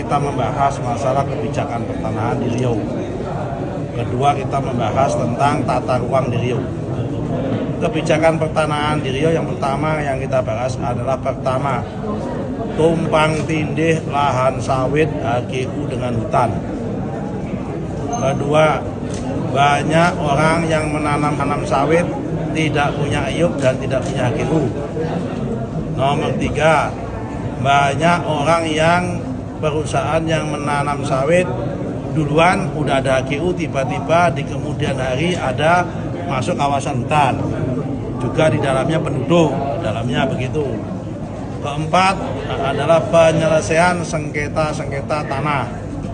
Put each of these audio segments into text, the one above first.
kita membahas masalah kebijakan pertanahan di Riau. Kedua, kita membahas tentang tata ruang di Riau. Kebijakan pertanahan di Riau yang pertama yang kita bahas adalah pertama, tumpang tindih lahan sawit HGU dengan hutan. Kedua, banyak orang yang menanam sawit tidak punya IUP dan tidak punya HGU. Nomor tiga, banyak orang yang perusahaan yang menanam sawit duluan udah ada HGU, tiba-tiba di kemudian hari ada masuk kawasan hutan, juga di dalamnya penduduk, di dalamnya begitu. Keempat adalah penyelesaian sengketa tanah,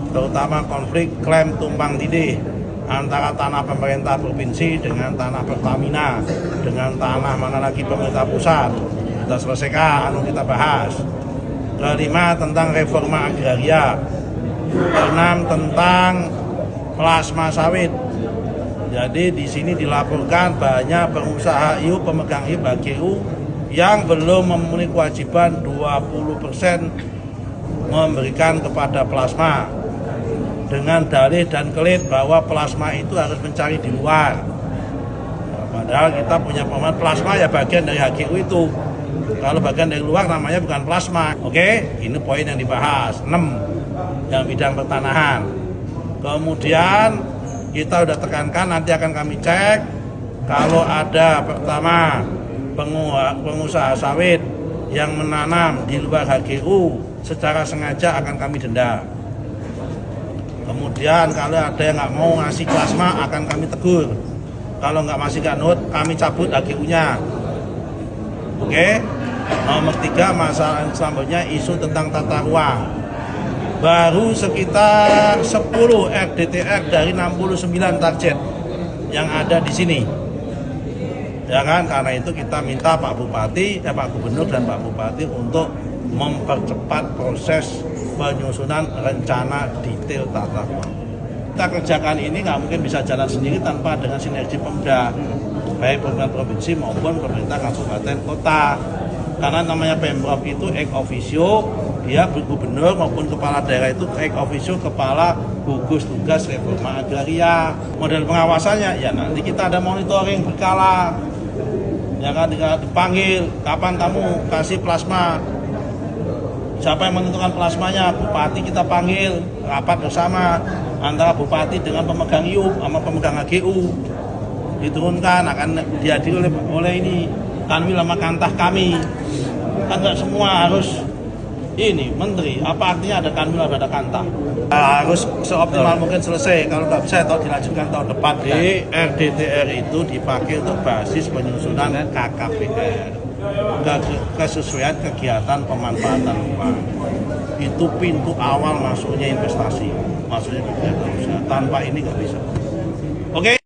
terutama konflik klaim tumpang tindih antara tanah pemerintah provinsi dengan tanah Pertamina, dengan tanah mana lagi pemerintah pusat. Kita selesaikan, kita bahas. Kelima, tentang reforma agraria. Keenam, tentang plasma sawit. Jadi di sini dilaporkan banyak pengusaha IUP, pemegang IUP HGU yang belum memenuhi kewajiban 20% memberikan kepada plasma dengan dalih dan kelit bahwa plasma itu harus mencari di luar. Padahal kita punya pemahaman plasma ya bagian dari HGU itu. Kalau bagian dari luar namanya bukan plasma. Oke, ini poin yang dibahas. 6 yang bidang pertanahan. Kemudian kita udah tekankan, nanti akan kami cek kalau ada pertama pengusaha sawit yang menanam di luar HGU secara sengaja akan kami denda. Kemudian kalau ada yang nggak mau ngasih plasma akan kami tegur. Kalau nggak masih nggak nurut, kami cabut HGU-nya. Oke. Nomor 3, masalah selanjutnya isu tentang tata ruang. Baru sekitar 10 RDTR dari 69 target yang ada di sini. Ya kan, karena itu kita minta Pak Bupati, Pak Gubernur dan Pak Bupati untuk mempercepat proses penyusunan rencana detail tata ruang. Kita kerjakan ini nggak mungkin bisa jalan sendiri tanpa dengan sinergi Pemda, baik pemerintah provinsi maupun pemerintah kabupaten kota. Karena namanya Pemprov itu ex officio, dia gubernur maupun kepala daerah itu ex officio kepala gugus tugas reforma agraria. Model pengawasannya ya nanti kita ada monitoring berkala. Ya kan, dipanggil, kapan kamu kasih plasma? Siapa yang menentukan plasmanya? Bupati kita panggil, rapat bersama antara bupati dengan pemegang IUP sama pemegang HGU. Diturunkan, akan dihadiri oleh ini Kanwil sama Kantah kami. Kan nggak semua harus ini menteri, apa artinya ada Kanwil ada Kantah? Harus seoptimal mungkin selesai, kalau nggak bisa atau dilanjutkan tahun depan. Di RDTR itu dipakai untuk basis penyusunan KKPR, kesesuaian kegiatan pemanfaatan ruang. Itu pintu awal masuknya investasi, masuknya kegiatan usaha. Tanpa ini nggak bisa. Oke.